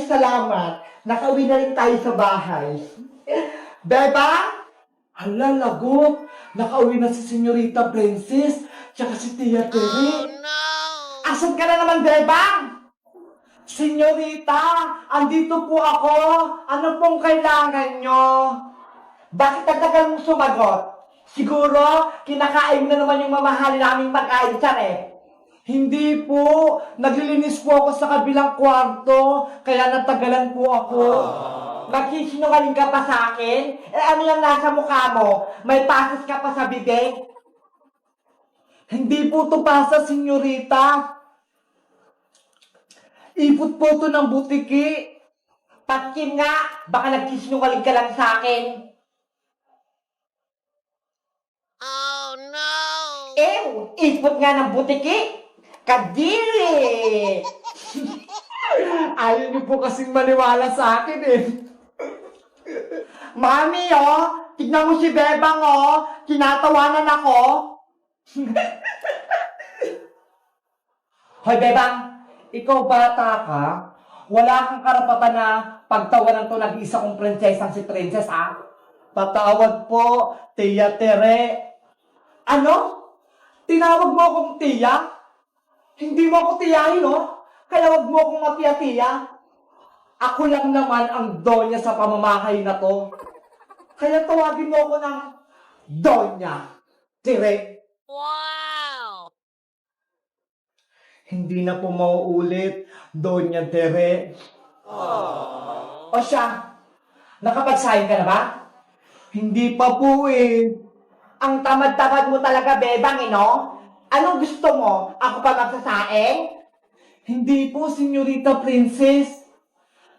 salamat. Nakauwi na rin tayo sa bahay. Beba? Hala, lagot. Nakauwi na si Senyorita Princess, tsaka si Tia Tere. Asan ka na naman, Bebang? Senyorita, andito po ako. Ano pong kailangan nyo? Bakit ang tagal mong sumagot? Siguro, kinakain na naman yung mamahalin naming pag-ain dyan eh. Hindi po. Naglilinis po ako sa kabilang kwarto, kaya natagalan po ako. Magsisinungaling ka pa sa akin? Eh ano yung nasa mukha mo? May pasas ka pa sa bibig? Hindi po to pasa, senyorita. Ipot po to ng butiki. Patkin nga, baka nagsisinungaling ka lang sa akin. Oh no! Ew, ipot nga ng butiki. Kadiri! Ayaw niyo po kasing maniwala sa akin eh. Mami, oh, tignan mo si Bebang, oh, tinatawanan ako. Hoy, Bebang, Ikaw bata ka, wala kang karapatan na pagtawanan to nag-isa kong prinsesang si Princess, ha? Patawad po, Tia Tere. ano? Tinawag mo akong Tia? Hindi mo ako tiyahin, no? Kaya wag mo akong matiya-tiya. Ako lang naman ang donya sa pamamahay na to. Kaya tawagin mo ako ng Donya Tere. Wow! Hindi na po mauulit, Donya Tere. O siya, nakapagsahin ka na ba? Hindi pa po eh. Ang tamad-tamad mo talaga, Bebang, no? Anong gusto mo? Ako pa magsasaing? Hindi po, Senyorita Princess.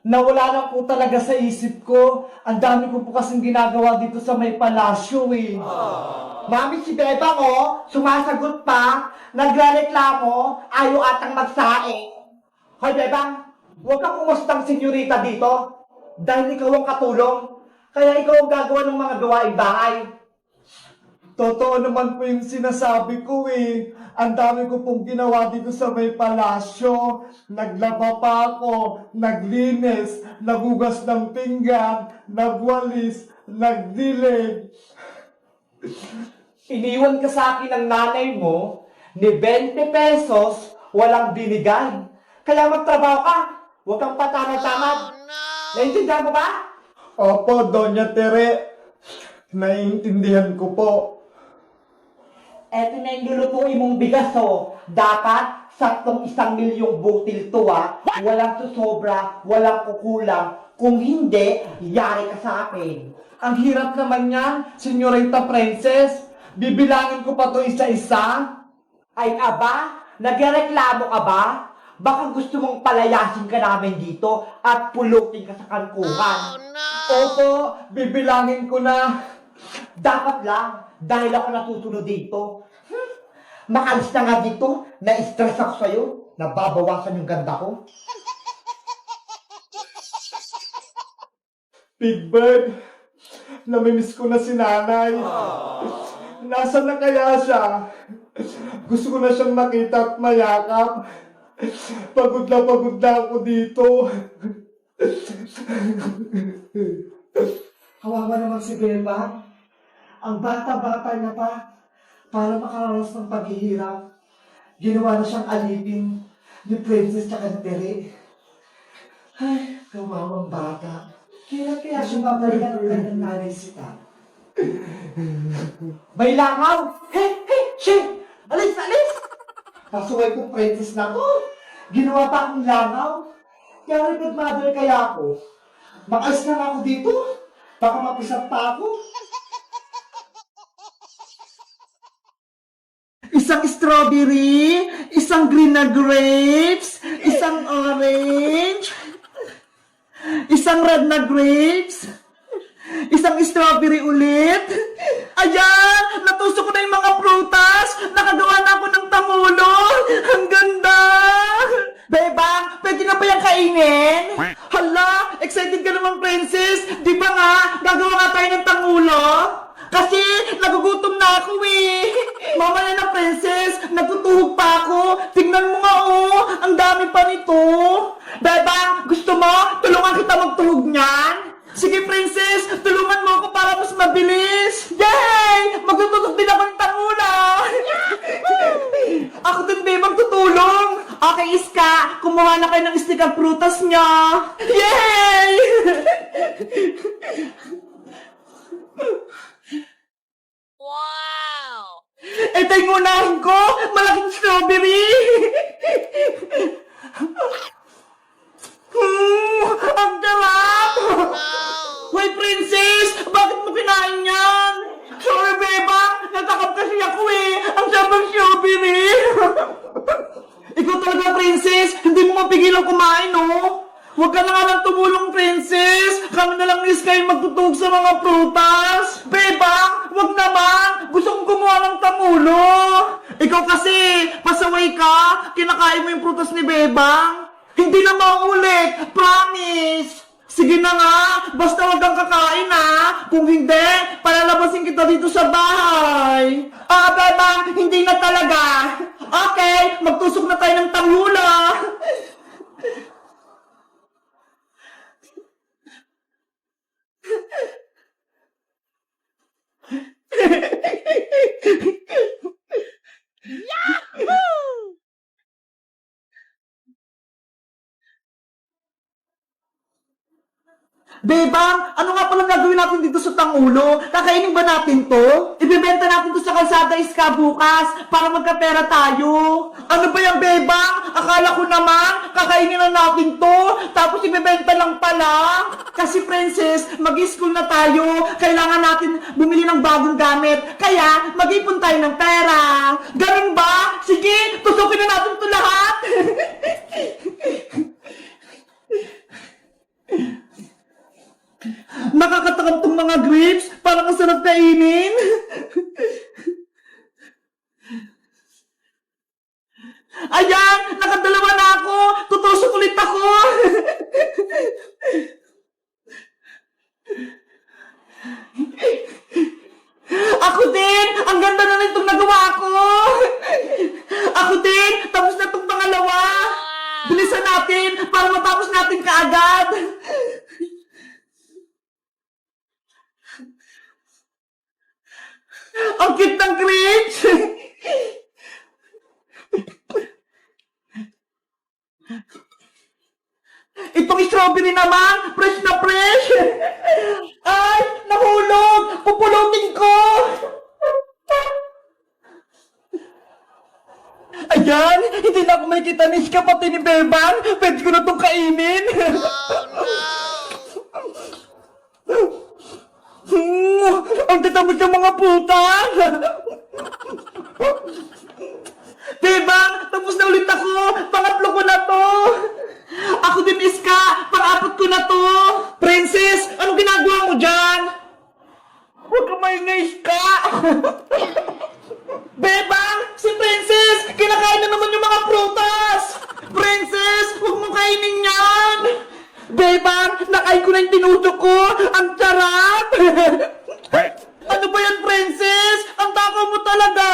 Nawala na po talaga sa isip ko. Ang dami ko po kasing ginagawa dito sa may palasyo eh. Mami, si Bebang, sumasagot pa, nagrereklamo, ayaw atang magsaing. Hoy, Bebang, huwag kang umustang senyorita dito. Dahil ikaw ang katulong. Kaya ikaw ang gagawa ng mga gawaing bahay. Totoo naman po yung sinasabi ko eh. Ang dami ko pong ginawa dito sa may palasyo. Naglaba pa ako, naglinis, nagugas ng pinggan, nagwalis, nagdilig. Iniwan ka sa akin ng nanay mo, ni 20 pesos, walang binigay. Kaya magtrabaho ka, huwag kang patamad-tamad. Naintindihan mo ba? Opo, Doña Tere. Naiintindihan ko po. Eto na yung lulutuin mong bigas, Dapat, saktong 1 milyong butil to, Walang susobra, walang kukulang. Kung hindi, yari ka sa akin. Ang hirap naman yan, Senyorita Princess. Bibilangin ko pa to isa-isa. Ay aba, nagreklamo ka ba? Baka gusto mong palayasin ka namin dito at pulutin ka sa kankuhan. Opo, bibilangin ko na. Dapat lang, dahil ako natutunod dito. Makalis na nga dito, na-stress ako sa'yo, nababawasan yung ganda ko. Big Bird, namimiss ko na si nanay. Nasaan na kaya siya? Gusto ko na siyang makita at mayakap. Pagod na ako dito. Kawawa naman si Beba. Ang bata-bata niya pa para makaranas ng paghihirap. Ginawa na siyang alipin ni Princess tsaka ni Tere. Ay, kawawang bata. Kaya siya babalikan ng kanyang nanay sita. May langaw! Hey! Shit! Alis! Pasuway ko Princess na ko. Ginawa pa akong langaw. Kaya repot mother kaya ako. Makalis na nga ako dito. Baka mapisap pa ako. Isang strawberry, isang green na grapes, isang orange, isang red na grapes, isang strawberry ulit. Ayan! Natusok ko na yung mga prutas! Nakagawa na ako ng tangulo! Ang ganda! Bebang, pwede na ba yung kainin? Hala! Excited ka naman, Princess! Di ba nga, gagawa nga tayo ng tangulo? Kasi nagugutom na ako eh! Mamaya na, Princess! Natutuhog pa ako! Tingnan mo nga oh! Ang dami pa nito! Bebang, gusto mo? Okay, Iska, kumuha na kayo ng stick at prutas nyo. Yay! Wow! Ito yung unahin ko, malaking strawberry. Ang sarap! No! Hoy, princess! Bakit mo kinain yan? Sorry, beba! Natakap kasi ako eh! Ang sarap ng strawberry! Ikaw talaga, princess! Hindi mo mapigilan kumain, no? Huwag ka na nga lang tumulong, princess! Kami na lang ni Sky magtutug sa mga prutas! Beba! Huwag naman! Gusto kong gumawa ng tamulo! Ikaw kasi! Pasaway ka! Kinakain mo yung prutas ni Bebang! Hindi na maulit! Promise! Sige na nga! Basta huwag kang kakain ha! Kung hindi, palalabasin kita dito sa bahay! Ah, Bebang! Hindi na talaga! Okay! Magtusok na tayo ng tangula! Bebang, ano nga palang gagawin natin dito sa Tangulo? Kakainin ba natin to? Ibebenta natin to sa kalsada Iska bukas para magkapera tayo. Ano ba yan, Bebang? Akala ko naman, kakainin na natin to, tapos ibebenta lang pala. Kasi, princess, mag-school na tayo. Kailangan natin bumili ng bagong gamit. Kaya, mag-ipon tayo ng pera. Ganun ba? Sige, tusukin na natin to lahat. Nakakatakam tong mga grapes. Parang ang sarap kainin. Ayan! Nakadalawa na ako! Tutusok ulit ako! Ako din! Ang ganda na nitong nagawa ko! Ako din! Tapos na itong pangalawa! Bilisan natin para matapos natin kaagad! Ang cute ng grapes! Itong strawberry naman, fresh na fresh! Ay, nahulog! Pupulutin ko! Ayan, hindi na ako makikita ni Iska pati ni Bebang. Pwede ko na itong kainin. Ang tatamad ng mga puta! Bebang, tapos na ulit ako! Pangatlo ko na to! Ako din, Iska! Pang-apat ko na to! Princess, anong ginagawa mo dyan? Huwag ka maingay, Iska! Bebang, si Princess! Kinakain na naman yung mga prutas! Princess, huwag mo kainin yan! Bebang, nakain ko na yung tinutok ko! Ang sarap! Ano ba yan, Princess? Ang takaw mo talaga!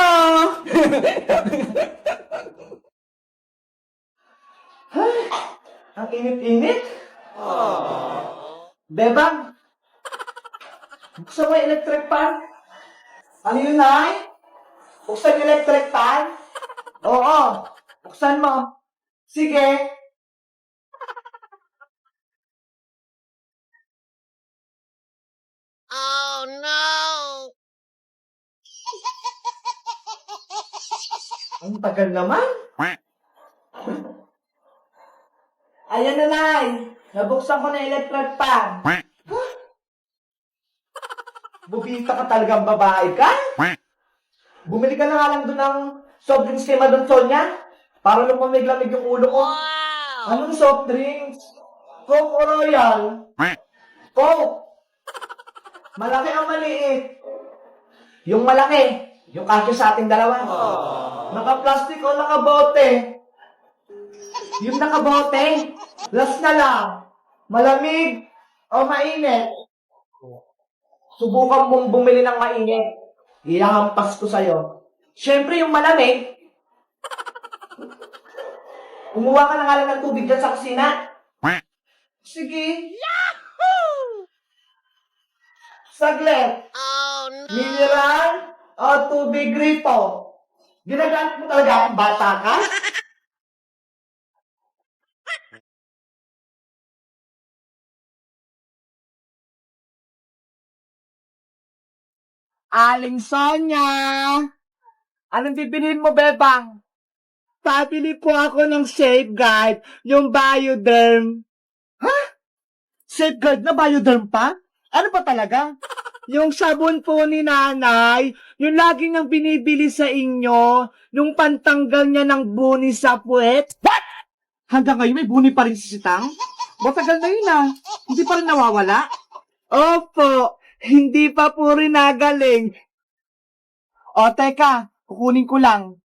Ay, ang init-init. Bebang, buksan mo yung electric fan. Ano yun, Nay? Buksan yung electric fan? Oo, buksan mo. Sige. Oh no! Ang tagal naman. Ayan na, Nay. Nabuksan ko na yung electric fan. Bubita ka talagang babae ka? Bumili ka na nga lang doon ng soft drinks kay Madam Sonia para lumamig-lamig yung ulo ko. Wow! Anong soft drinks? Coke o Royal? Coke! Malaki ang maliit. Yung malaki, yung kasya sa ating dalawa. Naka-plastic o naka-bote? Yung naka-bote, last na lang. Malamig o mainit? Subukan mong bumili ng mainit. Iyahampas ko sa'yo. Siyempre, yung malamig. Umuha ka na nga lang ng tubig dyan sa kusina. Sige. Yahoo! Saglit. Oh no! Mineral o tubig gripo? Ginagamit mo talaga akong bata ka? Aling Sonya! Anong bibilhin mo, Bebang? Pabili po ako ng Safeguard, yung Bioderm. Ha? Safeguard na Bioderm pa? Ano pa talaga? Yung sabon po ni nanay, yung lagi niyang binibili sa inyo, yung pantanggal niya ng buni sa puwet. What? Hanggang ngayon may buni pa rin si Sitang? Matagal na yun ah. Hindi pa rin nawawala? Opo, hindi pa po rin nagaling. O, teka, kukunin ko lang.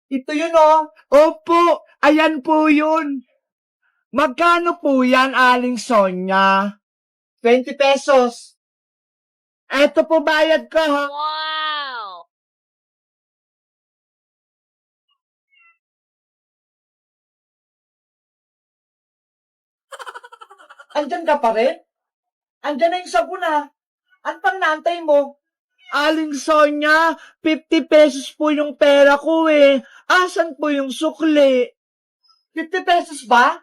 Ito yun oh. Opo, ayan po yun. Magkano po yan, Aling Sonya? 20 pesos. Eto po bayad ko ha. Wow! Andyan ka pa rin? Andyan na yung sabon ha. Ano pang naantay mo? Aling Sonya, 50 pesos po yung pera ko eh. Asan po yung sukli? 50 pesos ba?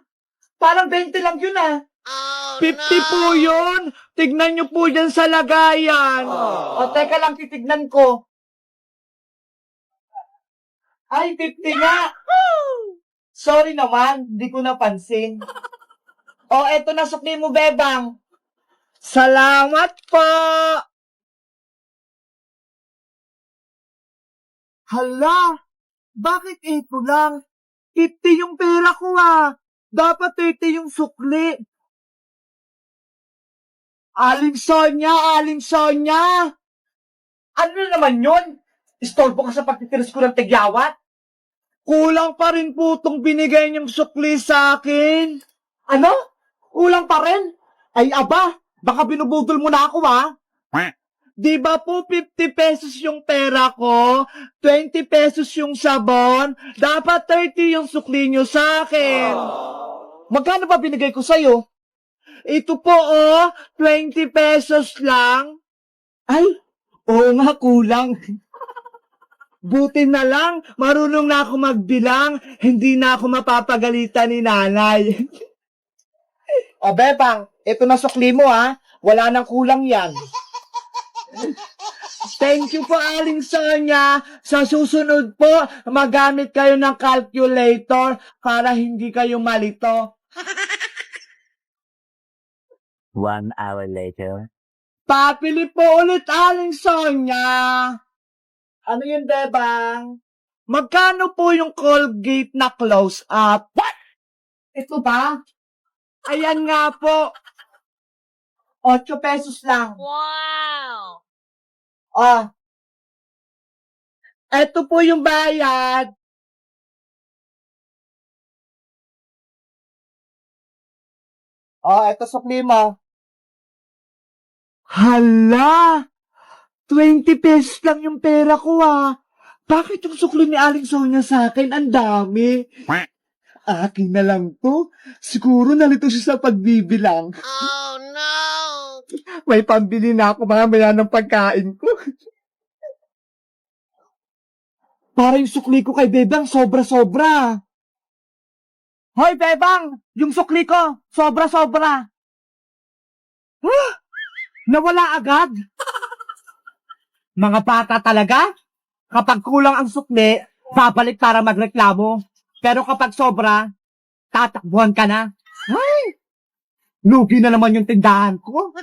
Parang 20 lang yun ah. Oh 50 no! po yun. Tignan nyo po dyan sa lagayan. O, teka lang, titignan ko. Ay, 50 nga. Sorry naman, di ko napansin. O, eto na sukli mo, Bebang. Salamat po. Hala, bakit ito lang? 50 yung pera ko ah. Dapat 30 yung sukli. Aling Sonya, Aling Sonya! Ano na naman yun? Istorbo ka sa pagtitiris ko ng tigyawat? Kulang pa rin po itong binigay niyong sukli sa akin. Ano? Kulang pa rin? Ay aba, baka binubudol mo na ako ha? Di ba po 50 pesos yung pera ko, 20 pesos yung sabon, dapat 30 yung sukli niyo sa akin. Magkano ba binigay ko sa'yo? Ito po, 20 pesos lang. Ay, oo nga, kulang. Buti na lang, marunong na ako magbilang, hindi na ako mapapagalitan ni nanay. O, Bebang, ito na sukli mo, ha? Wala nang kulang yan. Thank you po, Aling Sonya. Sa susunod po, magamit kayo ng calculator para hindi kayo malito. 1 hour later. Papili po ulit, Aling Sonya. Ano yun, Bebang? Magkano po yung Colgate na close-up? What? Ito ba? Ayan nga po. 8 pesos lang. Wow! Eto po yung bayad. Eto sukli mo. Hala! 20 pesos lang yung pera ko ah. Bakit yung sukli ni Aling Sonya sa akin? Ang dami. Akin na lang to. Siguro nalito siya sa pagbibilang. Oh no! May pambili na ako mamaya ng pagkain ko. Para yung sukli ko kay Bebang sobra-sobra. Hoy, Bebang! Yung sukli ko, sobra-sobra. Huh? Nawala agad? Mga bata talaga? Kapag kulang ang sukli, babalik para magreklamo. Pero kapag sobra, tatakbuhan ka na. Ay! Lugi na naman yung tindahan ko.